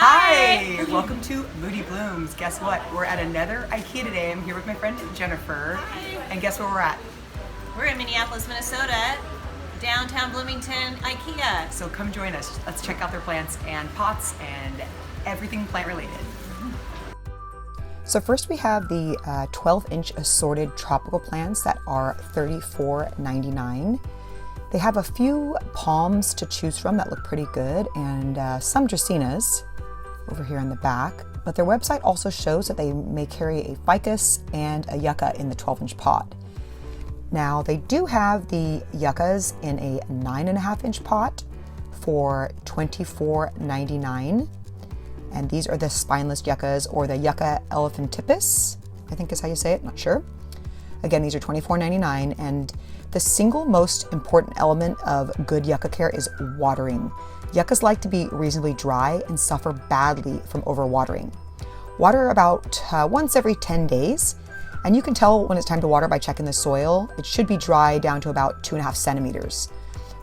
Hi! Welcome to Moody Blooms. Guess what? We're at another IKEA today. I'm here with my friend Jennifer. Hi. And guess where we're at? We're in Minneapolis, Minnesota, downtown Bloomington, IKEA. So come join us. Let's check out their plants and pots and everything plant related. So first we have the 12-inch assorted tropical plants that are $34.99. They have a few palms to choose from that look pretty good and some dracenas over here in the back. But their website also shows that they may carry a ficus and a yucca in the 12-inch pot. Now they do have the yuccas in a 9.5-inch pot for $24.99. And these are the spineless yuccas, or the Yucca ELEPHANTIPES, I think is how you say it, not sure. Again, these are $24.99, and the single most important element of good yucca care is watering. Yuccas like to be reasonably dry and suffer badly from overwatering. Water about once every 10 days, and you can tell when it's time to water by checking the soil. It should be dry down to about 2.5 centimeters.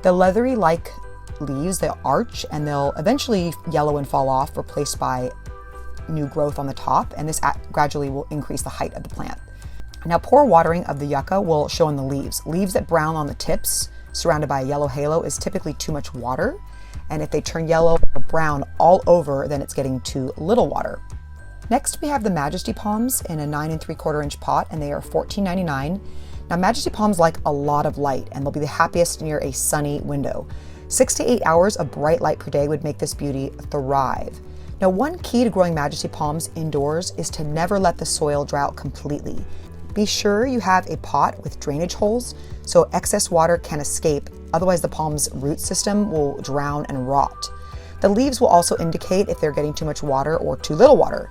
The leathery-like leaves, they'll arch and they'll eventually yellow and fall off, replaced by new growth on the top, and this gradually will increase the height of the plant. Now, poor watering of the yucca will show in the leaves. Leaves that brown on the tips, surrounded by a yellow halo, is typically too much water. And if they turn yellow or brown all over, then it's getting too little water. Next, we have the Majesty Palms in a 9 3/4-inch pot, and they are $14.99. Now, Majesty Palms like a lot of light, and they'll be the happiest near a sunny window. 6 to 8 hours of bright light per day would make this beauty thrive. Now, one key to growing Majesty Palms indoors is to never let the soil dry out completely. Be sure you have a pot with drainage holes so excess water can escape, otherwise the palm's root system will drown and rot. The leaves will also indicate if they're getting too much water or too little water.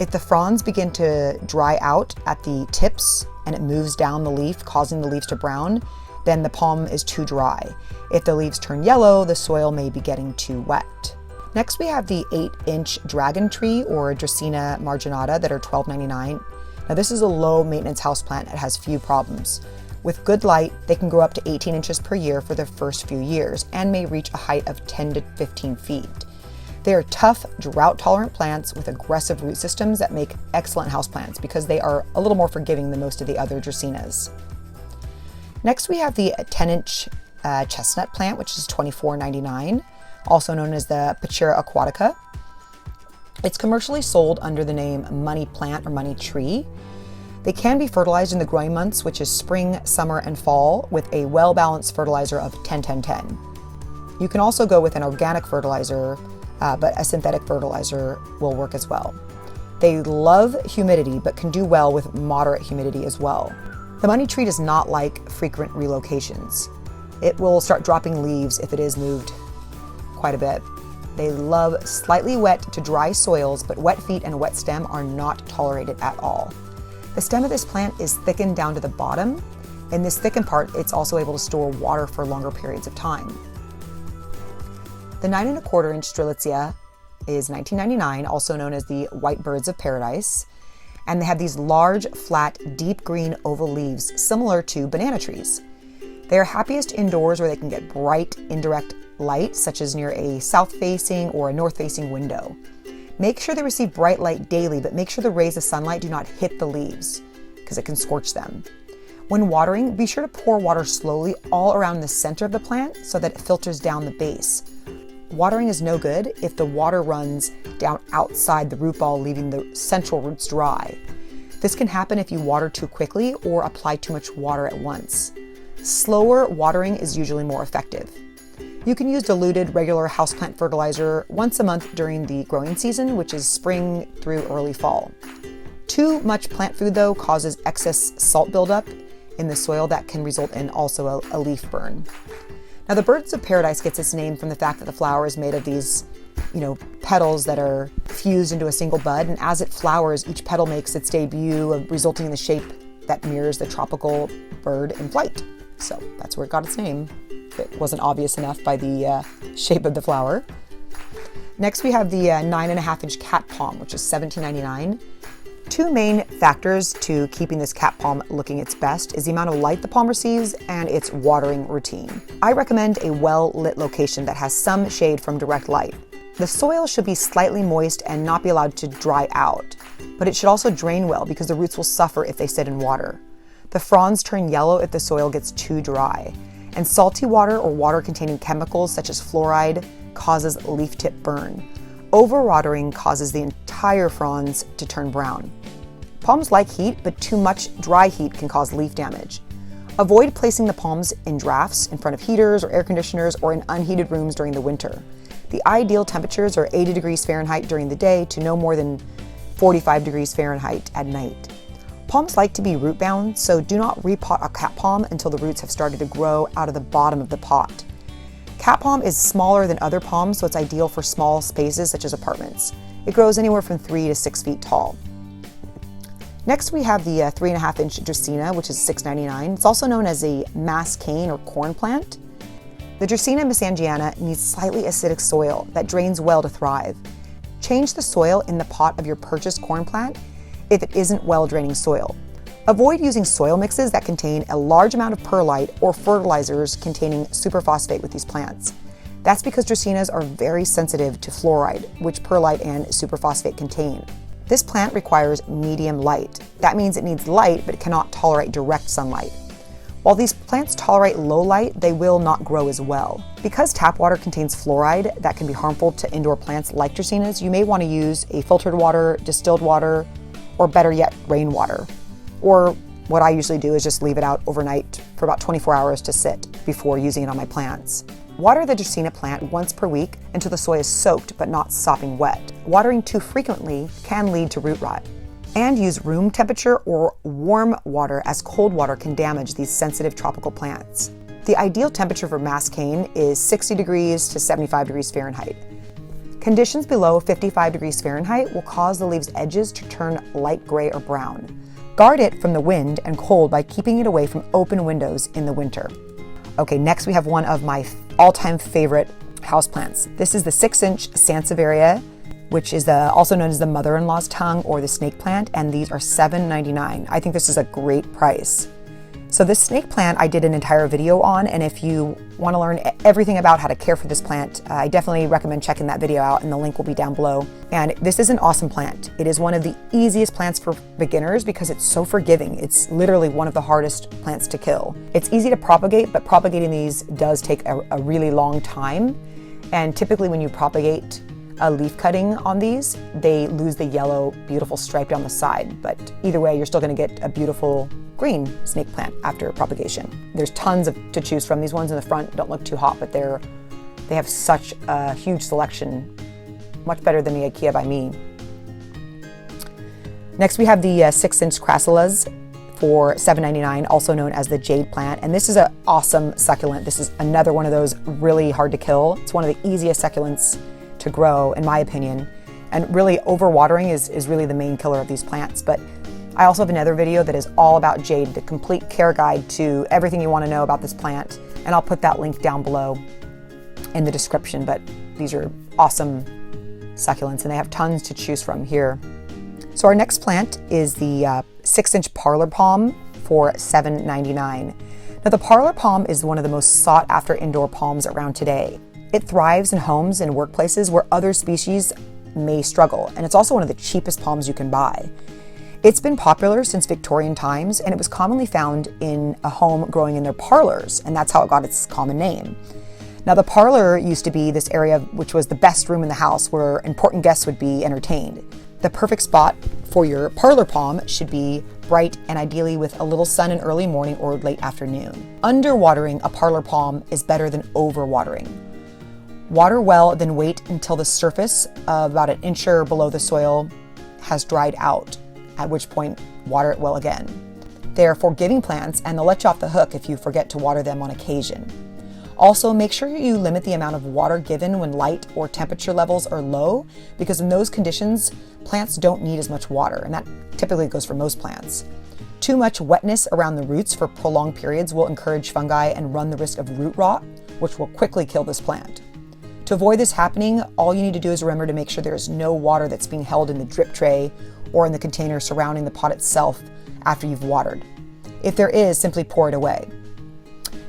If the fronds begin to dry out at the tips and it moves down the leaf, causing the leaves to brown, then the palm is too dry. If the leaves turn yellow, the soil may be getting too wet. Next, we have the 8-inch dragon tree, or Dracena Marginata, that are $12.99. Now, this is a low maintenance houseplant that has few problems. With good light, they can grow up to 18 inches per year for their first few years and may reach a height of 10 to 15 feet. They are tough, drought-tolerant plants with aggressive root systems that make excellent houseplants because they are a little more forgiving than most of the other Dracenas. Next, we have the 10-inch chestnut plant, which is $24.99, also known as the Pachira Aquatica. It's commercially sold under the name money plant or money tree. They can be fertilized in the growing months, which is spring, summer, and fall, with a well-balanced fertilizer of 10-10-10. You can also go with an organic fertilizer, but a synthetic fertilizer will work as well. They love humidity, but can do well with moderate humidity as well. The money tree does not like frequent relocations. It will start dropping leaves if it is moved quite a bit. They love slightly wet to dry soils, but wet feet and a wet stem are not tolerated at all. The stem of this plant is thickened down to the bottom. In this thickened part, it's also able to store water for longer periods of time. The 9 1/4-inch Strelitzia is $19.99, also known as the white birds of paradise. And they have these large, flat, deep green oval leaves similar to banana trees. They are happiest indoors where they can get bright, indirect light, such as near a south-facing or a north-facing window. Make sure they receive bright light daily, but make sure the rays of sunlight do not hit the leaves because it can scorch them. When watering, be sure to pour water slowly all around the center of the plant so that it filters down the base. Watering is no good if the water runs down outside the root ball, leaving the central roots dry. This can happen if you water too quickly or apply too much water at once. Slower watering is usually more effective. You can use diluted regular houseplant fertilizer once a month during the growing season, which is spring through early fall. Too much plant food, though, causes excess salt buildup in the soil that can result in also a leaf burn. Now, the birds of paradise gets its name from the fact that the flower is made of these, petals that are fused into a single bud, and as it flowers, each petal makes its debut, resulting in the shape that mirrors the tropical bird in flight. So that's where it got its name. It wasn't obvious enough by the shape of the flower. Next, we have the 9 1/2-inch cat palm, which is $17.99. Two main factors to keeping this cat palm looking its best is the amount of light the palm receives and its watering routine. I recommend a well-lit location that has some shade from direct light. The soil should be slightly moist and not be allowed to dry out, but it should also drain well because the roots will suffer if they sit in water. The fronds turn yellow if the soil gets too dry, and salty water or water containing chemicals such as fluoride causes leaf tip burn. Overwatering causes the entire fronds to turn brown. Palms like heat, but too much dry heat can cause leaf damage. Avoid placing the palms in drafts in front of heaters or air conditioners or in unheated rooms during the winter. The ideal temperatures are 80 degrees Fahrenheit during the day to no more than 45 degrees Fahrenheit at night. Palms like to be root bound, so do not repot a cat palm until the roots have started to grow out of the bottom of the pot. Cat palm is smaller than other palms, so it's ideal for small spaces such as apartments. It grows anywhere from 3 to 6 feet tall. Next we have the 3.5-inch Dracena, which is $6.99. It's also known as a mass cane or corn plant. The Dracena Marginata needs slightly acidic soil that drains well to thrive. Change the soil in the pot of your purchased corn plant if it isn't well-draining soil. Avoid using soil mixes that contain a large amount of perlite or fertilizers containing superphosphate with these plants. That's because Dracenas are very sensitive to fluoride, which perlite and superphosphate contain. This plant requires medium light. That means it needs light but cannot tolerate direct sunlight. While these plants tolerate low light, they will not grow as well. Because tap water contains fluoride that can be harmful to indoor plants like Dracenas, you may want to use a filtered water, distilled water, or better yet, rainwater. Or what I usually do is just leave it out overnight for about 24 hours to sit before using it on my plants. Water the Dracena plant once per week until the soil is soaked but not sopping wet. Watering too frequently can lead to root rot. And use room temperature or warm water, as cold water can damage these sensitive tropical plants. The ideal temperature for mass cane is 60 degrees to 75 degrees Fahrenheit. Conditions below 55 degrees Fahrenheit will cause the leaves' edges to turn light gray or brown. Guard it from the wind and cold by keeping it away from open windows in the winter. Okay, next we have one of my all-time favorite houseplants. This is the 6-inch Sansevieria, which is also known as the mother-in-law's tongue or the snake plant, and these are $7.99. I think this is a great price. So this snake plant I did an entire video on, and if you want to learn everything about how to care for this plant, I definitely recommend checking that video out, and the link will be down below. And this is an awesome plant. It is one of the easiest plants for beginners because it's so forgiving. It's literally one of the hardest plants to kill. It's easy to propagate, but propagating these does take a really long time. And typically when you propagate a leaf cutting on these, they lose the yellow, beautiful stripe down the side. But either way, you're still gonna get a beautiful green snake plant after propagation. There's tons to choose from. These ones in the front don't look too hot, but they have such a huge selection, much better than the IKEA by me. Next we have the 6-inch Crassulas for $7.99, also known as the jade plant. And this is an awesome succulent. This is another one of those really hard to kill. It's one of the easiest succulents to grow, in my opinion. And really overwatering is really the main killer of these plants. But I also have another video that is all about jade, the complete care guide to everything you want to know about this plant. And I'll put that link down below in the description. But these are awesome succulents and they have tons to choose from here. So our next plant is the 6-inch parlor palm for $7.99. Now the parlor palm is one of the most sought after indoor palms around today. It thrives in homes and workplaces where other species may struggle, and it's also one of the cheapest palms you can buy. It's been popular since Victorian times, and it was commonly found in a home growing in their parlors, and that's how it got its common name. Now the parlor used to be this area which was the best room in the house where important guests would be entertained. The perfect spot for your parlor palm should be bright and ideally with a little sun in early morning or late afternoon. Underwatering a parlor palm is better than overwatering. Water well, then wait until the surface of about an inch or below the soil has dried out, at which point water it well again. They are forgiving plants and they'll let you off the hook if you forget to water them on occasion. Also, make sure you limit the amount of water given when light or temperature levels are low, because in those conditions, plants don't need as much water, and that typically goes for most plants. Too much wetness around the roots for prolonged periods will encourage fungi and run the risk of root rot, which will quickly kill this plant. To avoid this happening, all you need to do is remember to make sure there is no water that's being held in the drip tray or in the container surrounding the pot itself after you've watered. If there is, simply pour it away.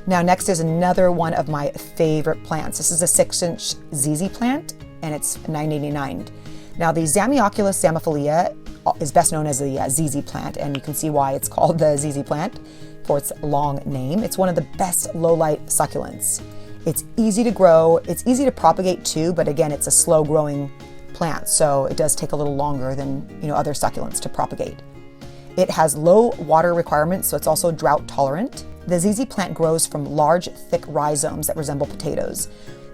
Now next is another one of my favorite plants. This is a 6-inch ZZ plant and it's $9.89. Now the Zamioculus zamophilia is best known as the ZZ plant, and you can see why it's called the ZZ plant for its long name. It's one of the best low-light succulents. It's easy to grow, it's easy to propagate too, but again, it's a slow-growing plant, so it does take a little longer than other succulents to propagate. It has low water requirements, so it's also drought tolerant. The ZZ plant grows from large, thick rhizomes that resemble potatoes.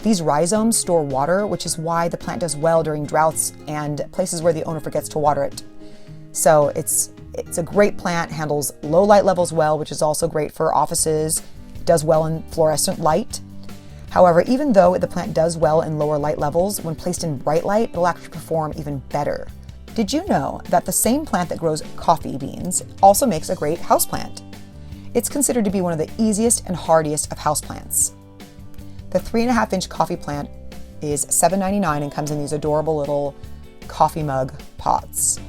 These rhizomes store water, which is why the plant does well during droughts and places where the owner forgets to water it. So it's a great plant, handles low light levels well, which is also great for offices, does well in fluorescent light. However, even though the plant does well in lower light levels, when placed in bright light, it'll actually perform even better. Did you know that the same plant that grows coffee beans also makes a great houseplant? It's considered to be one of the easiest and hardiest of houseplants. The 3.5-inch coffee plant is $7.99 and comes in these adorable little coffee mug pots.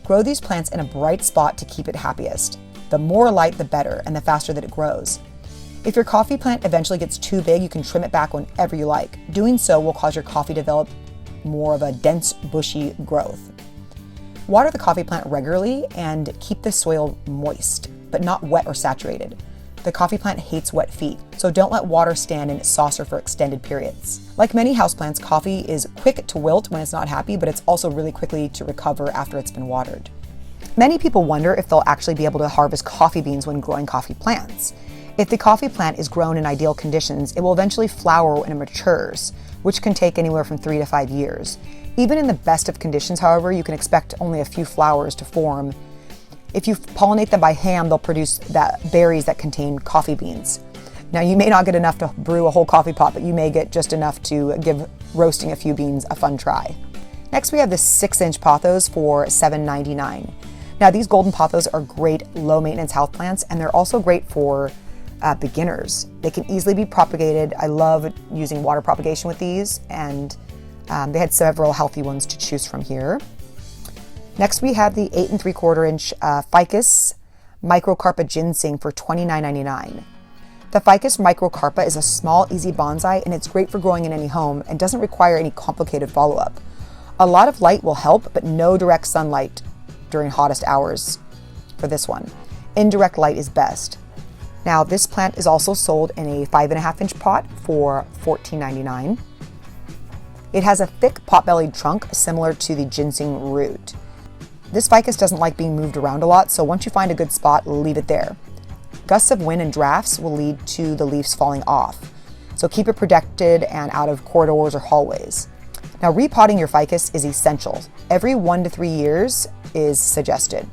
Grow these plants in a bright spot to keep it happiest. The more light, the better, and the faster that it grows. If your coffee plant eventually gets too big, you can trim it back whenever you like. Doing so will cause your coffee to develop more of a dense, bushy growth. Water the coffee plant regularly and keep the soil moist, but not wet or saturated. The coffee plant hates wet feet, so don't let water stand in its saucer for extended periods. Like many houseplants, coffee is quick to wilt when it's not happy, but it's also really quickly to recover after it's been watered. Many people wonder if they'll actually be able to harvest coffee beans when growing coffee plants. If the coffee plant is grown in ideal conditions, it will eventually flower when it matures, which can take anywhere from 3 to 5 years. Even in the best of conditions, however, you can expect only a few flowers to form. If you pollinate them by hand, they'll produce berries that contain coffee beans. Now, you may not get enough to brew a whole coffee pot, but you may get just enough to give roasting a few beans a fun try. Next, we have this 6-inch pothos for $7.99. Now, these golden pothos are great low-maintenance houseplants, and they're also great for beginners. They can easily be propagated. I love using water propagation with these, and they had several healthy ones to choose from here. Next, we have the 8 3/4-inch ficus microcarpa ginseng for $29.99. The ficus microcarpa is a small, easy bonsai, and it's great for growing in any home and doesn't require any complicated follow-up. A lot of light will help, but no direct sunlight during hottest hours for this one. Indirect light is best. Now, this plant is also sold in a 5.5-inch pot for $14.99. It has a thick pot-bellied trunk similar to the ginseng root. This ficus doesn't like being moved around a lot, so once you find a good spot, leave it there. Gusts of wind and drafts will lead to the leaves falling off, so keep it protected and out of corridors or hallways. Now, repotting your ficus is essential. Every 1 to 3 years is suggested.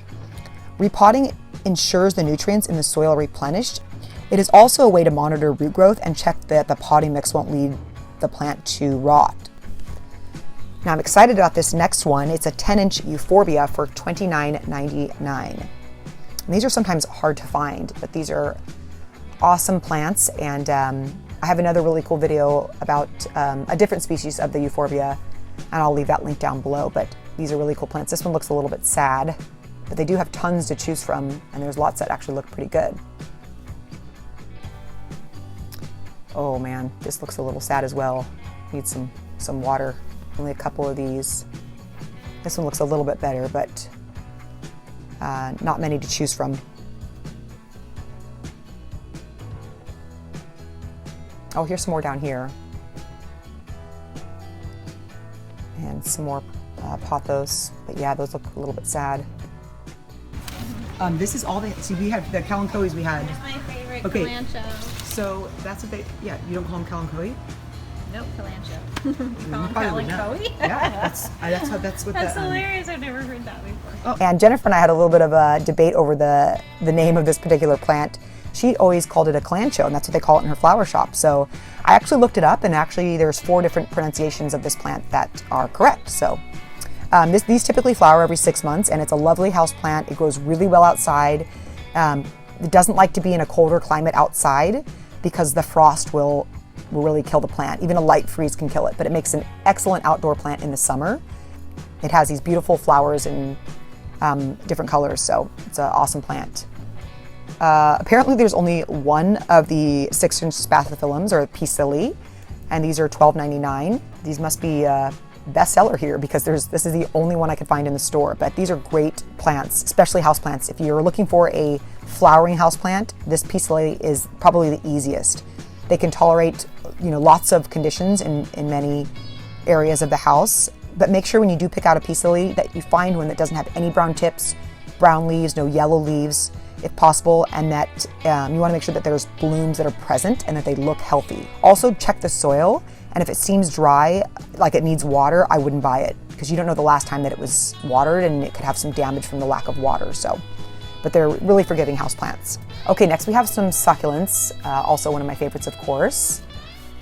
Repotting ensures the nutrients in the soil are replenished. It is also a way to monitor root growth and check that the potting mix won't lead the plant to rot. Now, I'm excited about this next one. It's a 10-inch euphorbia for $29.99. And these are sometimes hard to find, but these are awesome plants, and I have another really cool video about a different species of the euphorbia, and I'll leave that link down below, but these are really cool plants. This one looks a little bit sad, but they do have tons to choose from, and there's lots that actually look pretty good. Oh man, this looks a little sad as well. Needs some water. Only a couple of these. This one looks a little bit better, but not many to choose from. Oh, here's some more down here. And some more pothos, but yeah, those look a little bit sad. This is all see, we have the kalanchoes we had. Here's my favorite Kalanchoe. So that's what yeah, you don't call them kalanchoe? Nope, Kalanchoe. Call them kalanchoe? Yeah, that's what That's hilarious, I've never heard that before. Oh. And Jennifer and I had a little bit of a debate over the name of this particular plant. She always called it a kalanchoe, and that's what they call it in her flower shop. So I actually looked it up, and actually there's 4 different pronunciations of this plant that are correct. So these typically flower every 6 months, and it's a lovely house plant. It grows really well outside. It doesn't like to be in a colder climate outside because the frost will really kill the plant. Even a light freeze can kill it, but it makes an excellent outdoor plant in the summer. It has these beautiful flowers in different colors, so it's an awesome plant. Apparently there's only one of the 6-inch spathiphyllums, or pisili. and these are $12.99. These must be a bestseller here because this is the only one I could find in the store. But these are great plants, especially houseplants. If you're looking for a flowering houseplant, this Peace Lily is probably the easiest. They can tolerate, lots of conditions in many areas of the house. But make sure when you do pick out a Peace Lily that you find one that doesn't have any brown tips, brown leaves, no yellow leaves, if possible, and that you want to make sure that there's blooms that are present and that they look healthy. Also check the soil, and if it seems dry, like it needs water, I wouldn't buy it because you don't know the last time that it was watered and it could have some damage from the lack of water. But they're really forgiving houseplants. Okay, next we have some succulents, also one of my favorites, of course.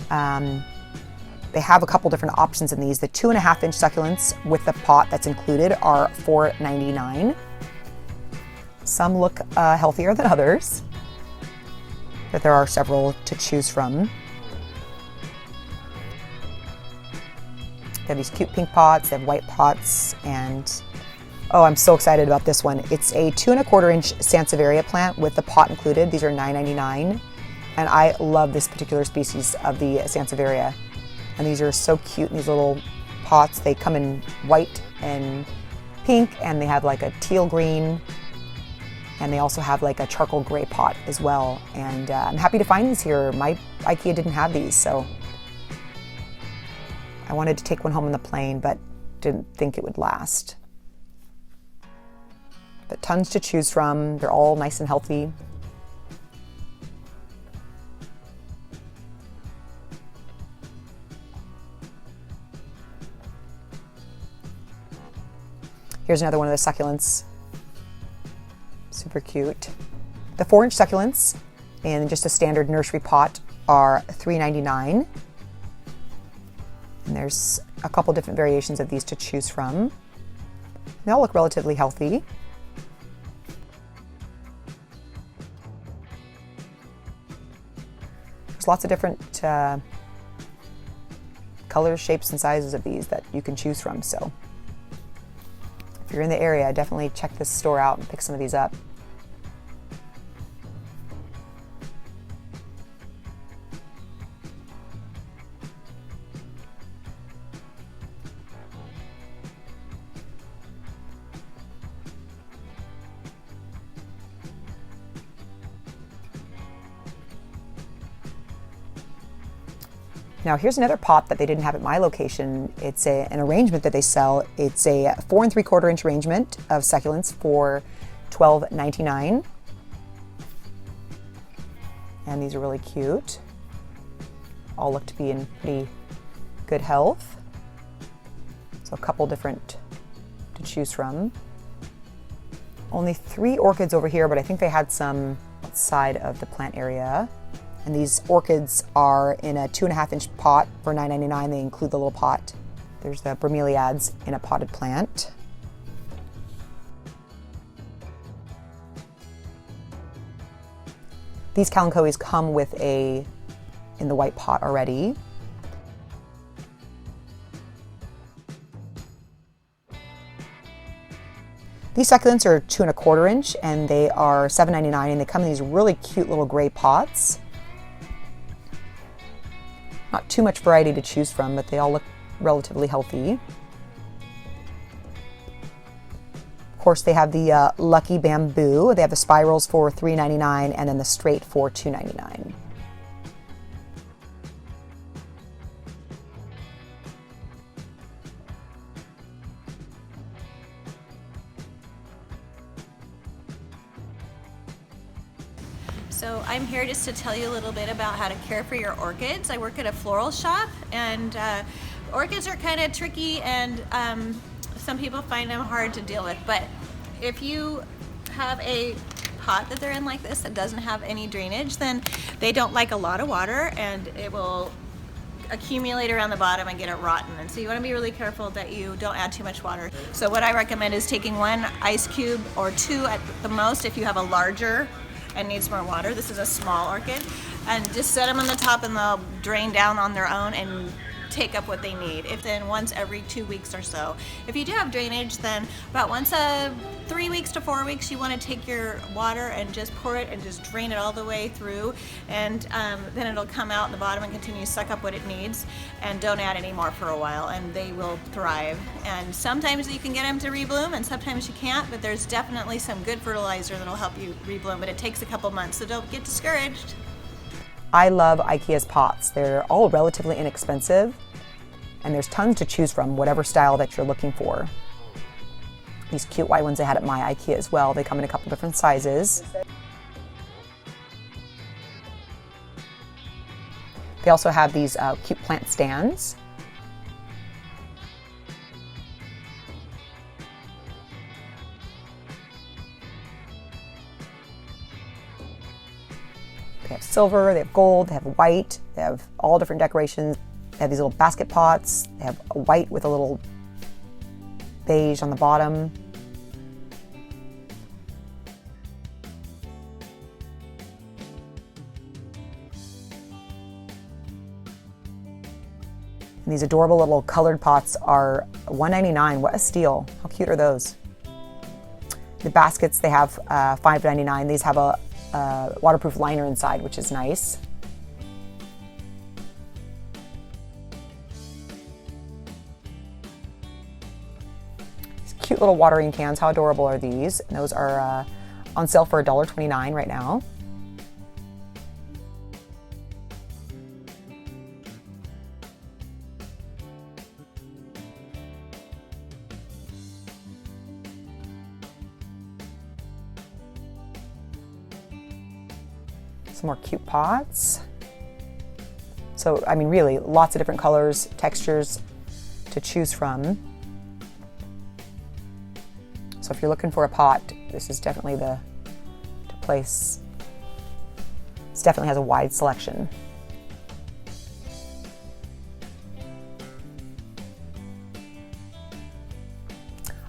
They have a couple different options in these. The 2.5-inch succulents with the pot that's included are $4.99. Some look healthier than others, but there are several to choose from. They have these cute pink pots, they have white pots, and oh, I'm so excited about this one. It's a 2.25-inch Sansevieria plant with the pot included. These are $9.99, and I love this particular species of the Sansevieria. And these are so cute in these little pots. They come in white and pink, and they have like a teal green, and they also have like a charcoal gray pot as well. And I'm happy to find these here. My IKEA didn't have these, so I wanted to take one home on the plane, but didn't think it would last. But tons to choose from. They're all nice and healthy. Here's another one of the succulents. Super cute. The 4-inch succulents in just a standard nursery pot are $3.99. And there's a couple different variations of these to choose from. They all look relatively healthy. There's lots of different colors, shapes, and sizes of these that you can choose from. So if you're in the area, definitely check this store out and pick some of these up. Now here's another pot that they didn't have at my location. It's an arrangement that they sell. It's a 4 3/4-inch arrangement of succulents for $12.99. And these are really cute. All look to be in pretty good health. So a couple different to choose from. Only 3 orchids over here, but I think they had some outside of the plant area. And these orchids are in a 2.5-inch pot for $9.99. They include the little pot. There's the bromeliads in a potted plant. These kalanchoes come with in the white pot already. These succulents are 2 1/4-inch and they are $7.99, and they come in these really cute little gray pots. Not too much variety to choose from, but they all look relatively healthy. Of course, they have the Lucky Bamboo. They have the spirals for $3.99 and then the straight for $2.99. So I'm here just to tell you a little bit about how to care for your orchids. I work at a floral shop, and orchids are kind of tricky, and some people find them hard to deal with. But if you have a pot that they're in like this that doesn't have any drainage, then they don't like a lot of water, and it will accumulate around the bottom and get it rotten. And so you want to be really careful that you don't add too much water. So what I recommend is taking 1 ice cube or 2 at the most if you have a larger and needs more water. This is a small orchid, and just set them on the top and they'll drain down on their own, and take up what they need. If then once every 2 weeks or so. If you do have drainage, then about once a 3 weeks to 4 weeks, you want to take your water and just pour it and just drain it all the way through, and then it'll come out in the bottom and continue to suck up what it needs, and don't add any more for a while, and they will thrive. And sometimes you can get them to rebloom and sometimes you can't, but there's definitely some good fertilizer that'll help you rebloom, but it takes a couple months, so don't get discouraged. I love IKEA's pots. They're all relatively inexpensive, and there's tons to choose from, whatever style that you're looking for. These cute white ones I had at my IKEA as well. They come in a couple different sizes. They also have these cute plant stands. They have silver, they have gold, they have white, they have all different decorations. They have these little basket pots. They have a white with a little beige on the bottom. And these adorable little colored pots are $1.99. What a steal. How cute are those? The baskets, they have $5.99. These have a waterproof liner inside, which is nice. These cute little watering cans. How adorable are these? And those are on sale for $1.29 right now. Some more cute pots. So, I mean, really, lots of different colors, textures to choose from. So if you're looking for a pot, this is definitely the place. This definitely has a wide selection.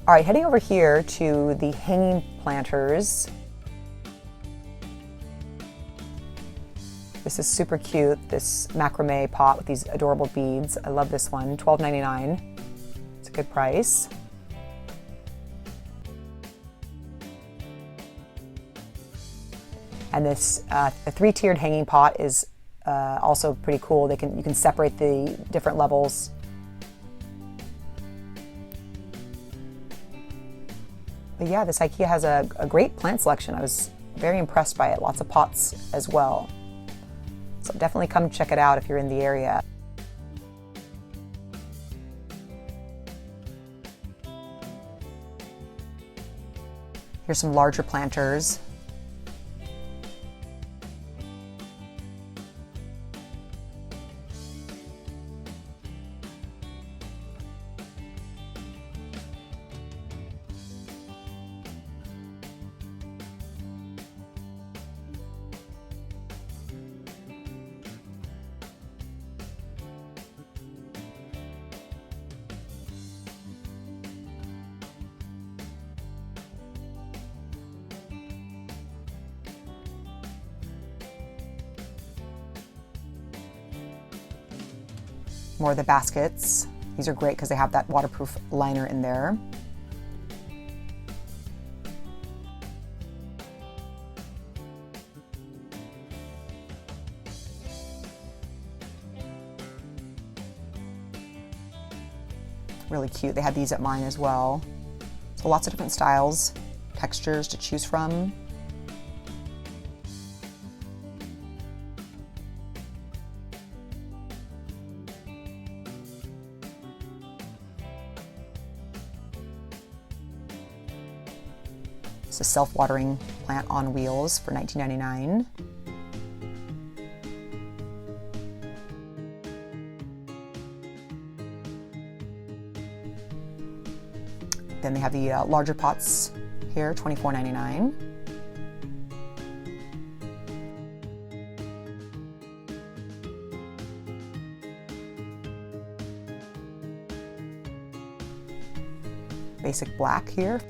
All right, heading over here to the hanging planters. This is super cute, this macrame pot with these adorable beads. I love this one, $12.99. It's a good price. And this a three-tiered hanging pot is also pretty cool. You can separate the different levels. But yeah, this IKEA has a great plant selection. I was very impressed by it. Lots of pots as well. So definitely come check it out if you're in the area. Here's some larger planters. More of the baskets. These are great because they have that waterproof liner in there. Really cute. They had these at mine as well. So lots of different styles, textures to choose from. It's a self-watering plant on wheels for $19.99. Then they have the larger pots here, $24.99. Basic black here.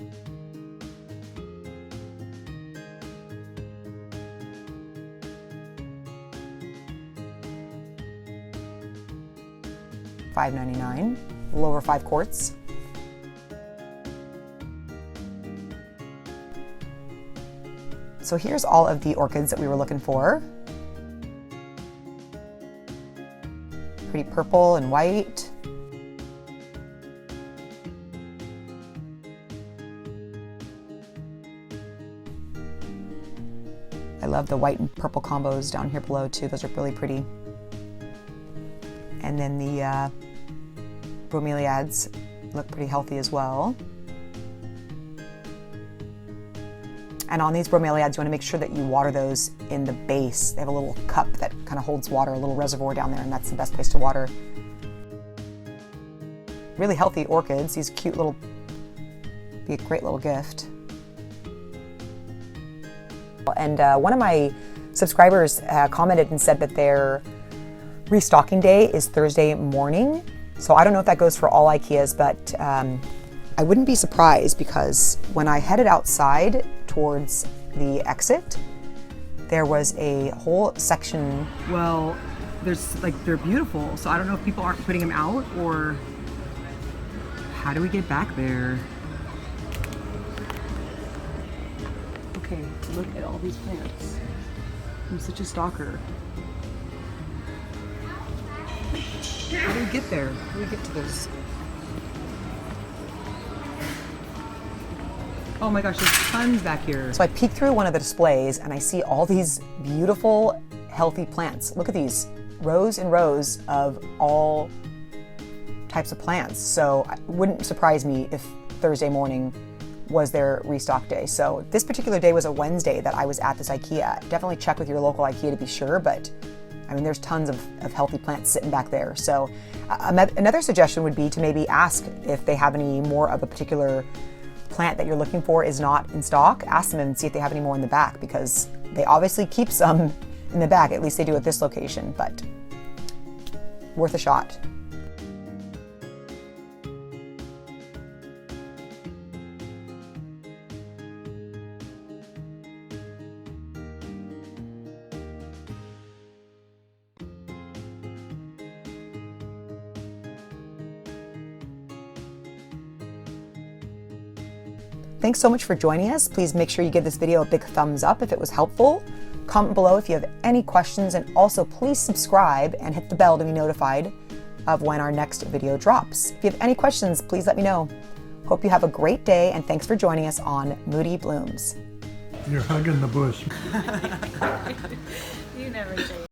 $5.99, a little over 5 quarts. So here's all of the orchids that we were looking for. Pretty purple and white. I love the white and purple combos down here below too. Those are really pretty. And then the bromeliads look pretty healthy as well. And on these bromeliads, you want to make sure that you water those in the base. They have a little cup that kind of holds water, a little reservoir down there, and that's the best place to water. Really healthy orchids. These cute little, be a great little gift. And one of my subscribers commented and said that their restocking day is Thursday morning. So I don't know if that goes for all IKEAs, but I wouldn't be surprised, because when I headed outside towards the exit, there was a whole section. Well, they're beautiful, so I don't know if people aren't putting them out, or how do we get back there? Okay, look at all these plants. I'm such a stalker. How do we get there? How do we get to this? Oh my gosh, there's tons back here. So I peek through one of the displays and I see all these beautiful, healthy plants. Look at these, rows and rows of all types of plants. So it wouldn't surprise me if Thursday morning was their restock day. So this particular day was a Wednesday that I was at this IKEA. Definitely check with your local IKEA to be sure, but I mean, there's tons of healthy plants sitting back there. So another suggestion would be to maybe ask if they have any more of a particular plant that you're looking for is not in stock. Ask them and see if they have any more in the back, because they obviously keep some in the back. At least they do at this location, but worth a shot. Thanks so much for joining us. Please make sure you give this video a big thumbs up if it was helpful. Comment below if you have any questions, and also please subscribe and hit the bell to be notified of when our next video drops. If you have any questions, please let me know. Hope you have a great day, and thanks for joining us on Moody Blooms. You're hugging the bush. You never say.